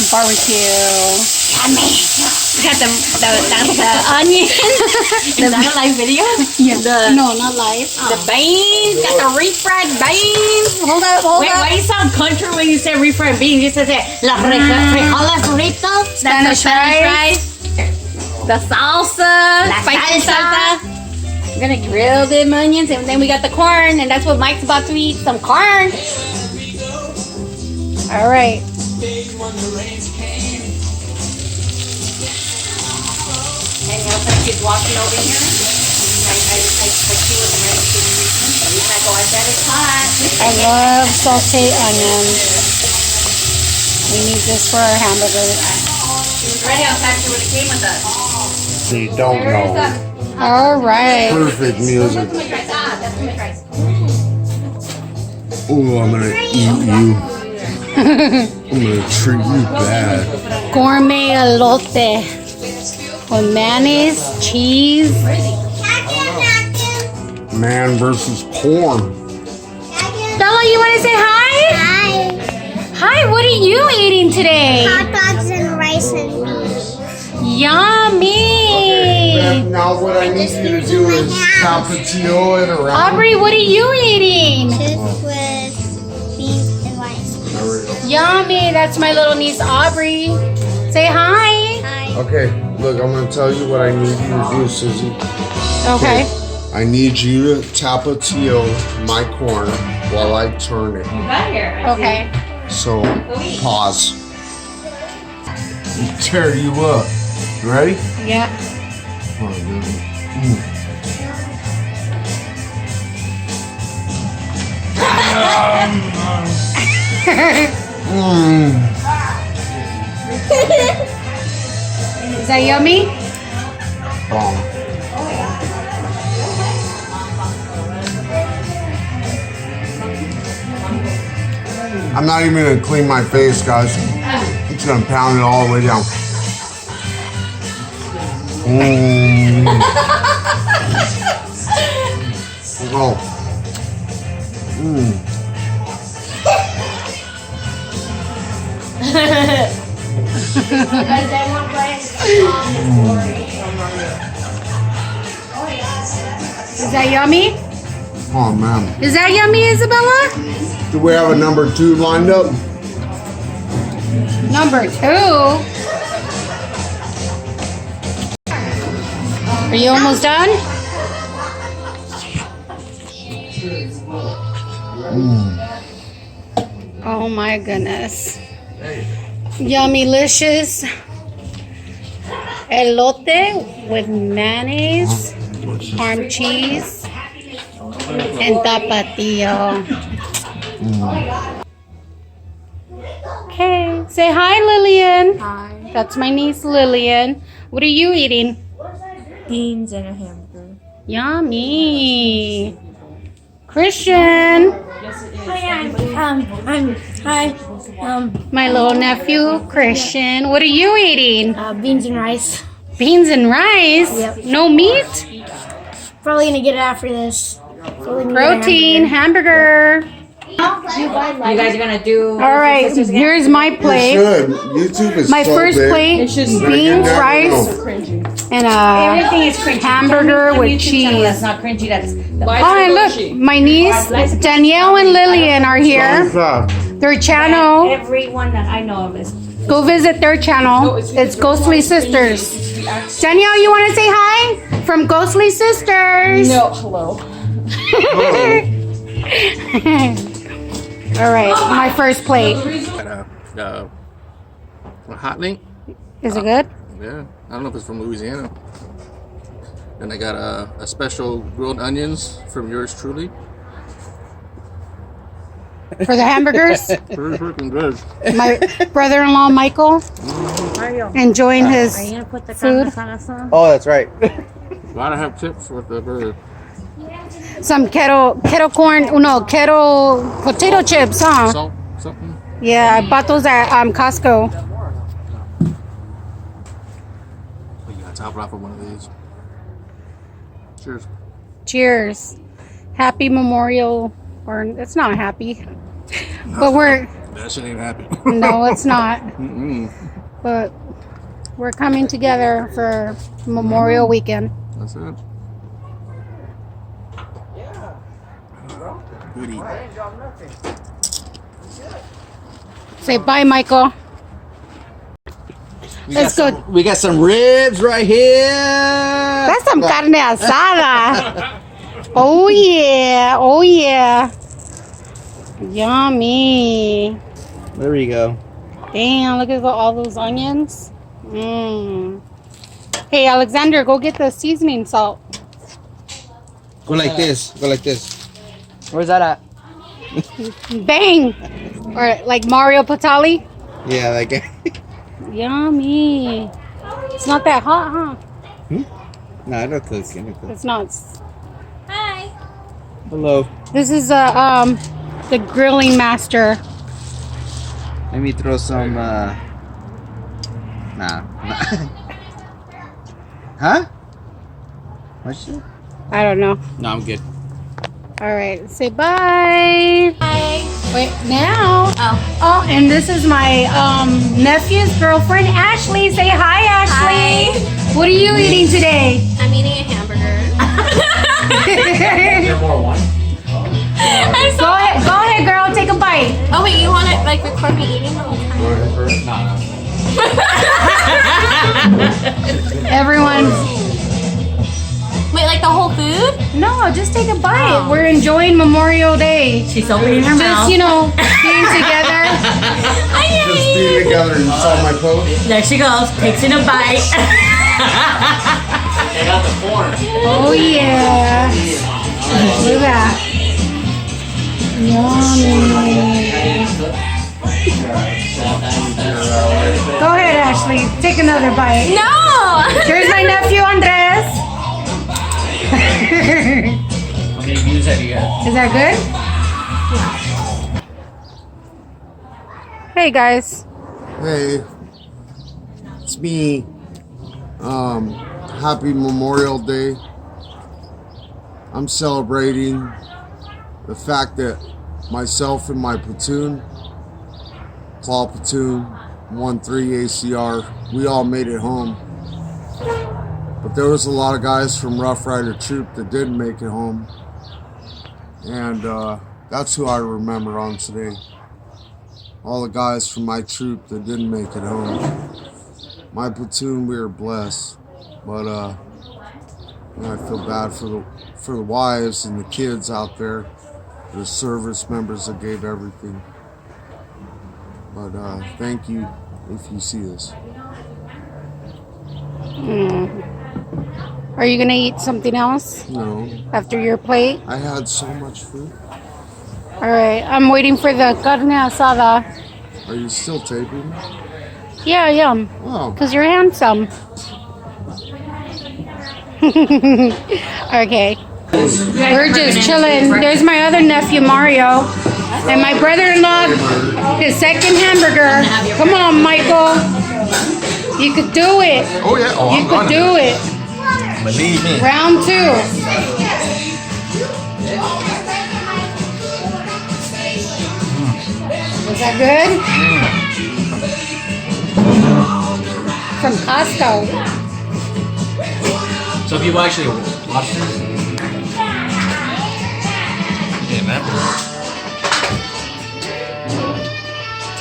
Barbecue. We got the onion. Is that a live video? Yeah. No, not live. The beans. Got the refried beans. Hold up, Wait, why you sound country when you say refried beans? You said las frijoles fritos. Spanish rice. The salsa. Spicy salsa. We're gonna grill them onions, and then we got the corn, and that's what Mike's about to eat. Some corn. All right. And she's walking over here. I see what the American reason. And I go, I bet it's hot. I love sauteed onions. We need this for our hamburgers. She was ready. I was actually when it came with us. They don't know. All right. Perfect music. That's my rice. Oh, I'm gonna eat you. I'm gonna treat you bad. Gourmet elote with mayonnaise, cheese. Man versus porn. Bella, you want to say hi? Hi. Hi, what are you eating today? Hot dogs and rice and beef. Yummy. Now what I need you to do is tapatio it around. Aubrey, what are you eating? Chips with beans and rice. There we go. Yummy. That's my little niece, Aubrey. Say hi. Hi. Okay, look, I'm gonna tell you what I need you to do, Susie. Okay. I need you to tapatio my corn while I turn it. You got here. Okay. So, pause. Tear you up. You ready? Yeah. Oh, Is that yummy? Bomb. I'm not even gonna clean my face, guys. I'm just gonna pound it all the way down. Oh. Is that yummy? Oh man. Is that yummy, Isabella? Do we have a number 2 lined up? Number 2. Are you almost done? Oh my goodness. Yummy-licious elote with mayonnaise, parm cheese, and tapatio. Okay, say hi, Lillian. Hi. That's my niece, Lillian. What are you eating? Beans and a hamburger. Yummy. Christian, My my little nephew, Christian. What are you eating? beans and rice. Beans and rice? Yep. No meat? Probably gonna get it after this. Protein, hamburger. You guys are gonna do. All right, here's my You plate. should. YouTube is My so first big. plate, beans, rice, and a Everything is cringy. hamburger On with YouTube channel, That's cheese. not cringy. That's. Oh, and look, my niece, Danielle and Lillian are here. Their channel, Everyone that I know of is. go visit their channel. It's Ghostly Sisters. Danielle, you want to say hi? From Ghostly Sisters. No, hello. All right, my first plate. Got a hot link. Is it good? Yeah, I don't know if it's from Louisiana. And I got a special grilled onions from yours truly. For the hamburgers? Pretty freaking good. My brother-in-law, Michael, enjoying his food. Oh, that's right. Gotta have tips with the burger. Some keto corn, no, keto potato chips, huh? Salt, something. Yeah, I bought those at Costco. Oh, you gotta top it off with one of these. Cheers. Cheers. Happy Memorial, or it's not happy, but we're That shit ain't happy. No, it's not. But we're coming together for Memorial Weekend. That's it. Goodie. Say bye, Michael. Let's go. We got some ribs right here. That's some carne asada. Oh yeah. Oh yeah. Yummy. There we go. Damn, look at all those onions. Hey, Alexander, go get the seasoning salt. Go like this. Go like this. Where's that at? Bang! Or like Mario Patali. Yeah, like Yummy. It's not that hot, huh? No, it'll cook. It'll cook. It's not. Hi. Hello. This is the grilling master. Let me throw some. Nah. Huh? What's it? I don't know. No, I'm good. All right, say bye. Hi. Wait, now. Oh, and this is my nephew's girlfriend, Ashley. Say hi, Ashley. Hi. What are you eating today? I'm eating a hamburger. Go ahead, girl. Take a bite. Oh wait, you want to like record me eating the whole time? Everyone. Wait, like the whole food? No, just take a bite. We're enjoying Memorial Day. She's opening her Just, you know, being together. Just being together. You saw my post? There she goes, takes in a bite. Oh, yeah. Look at that. Yummy. Go ahead, Ashley. Take another bite. No! Here's my nephew, Andres. Is that good? Hey, guys. Hey, it's me. Happy Memorial Day. I'm celebrating the fact that myself and my platoon, Claw Platoon 1-3 ACR, we all made it home. But there was a lot of guys from Rough Rider Troop that didn't make it home. And that's who I remember on today. All the guys from my troop that didn't make it home. My platoon, we were blessed. But I feel bad for the wives and the kids out there, the service members that gave everything. But thank you if you see this. Are you going to eat something else No, after your plate? I had so much food. All right. I'm waiting for the carne asada. Are you still taping? Yeah, I am. Wow. Because you're handsome. Okay. We're just chilling. There's my other nephew, Mario. And my brother-in-law, his second hamburger. Come on, Michael. You could do it. Oh yeah. Oh, You could do it. Believe me. Round 2. Was that good? From Costco. So people actually watch this? Yeah, man.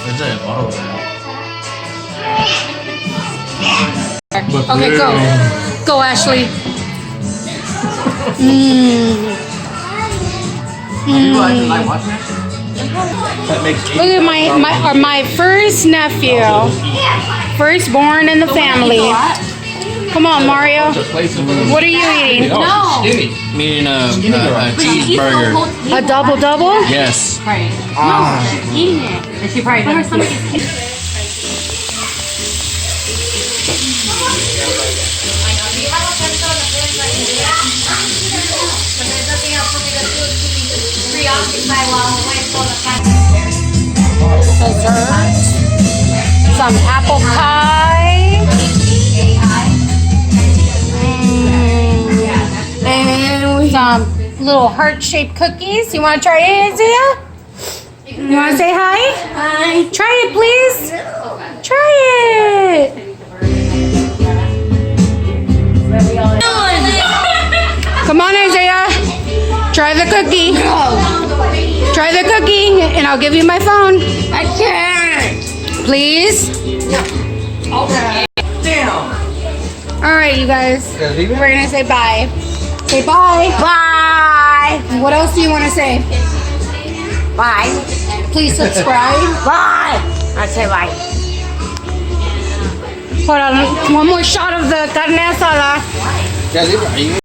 Where's that bottle? Okay, go. Go, Ashley. People actually like watching that? That makes Look at my first nephew. Firstborn in the family. Come on, Mario. What are you eating? No. Meaning a cheeseburger. A double? Yes. Right. No, she's eating it. And she probably her stomach is Dessert. Some apple pie. And some little heart-shaped cookies. You want to try it, Isaiah? You want to say hi? Hi. Try it, please. Try it. Come on, Isaiah. Try the cookie. Try the cookie, and I'll give you my phone. I can't. Please. All right, you guys. We're gonna say bye. Say bye. Bye. What else do you want to say? Bye. Please subscribe. Bye. I say bye. Hold on. One more shot of the carne asada. Guys,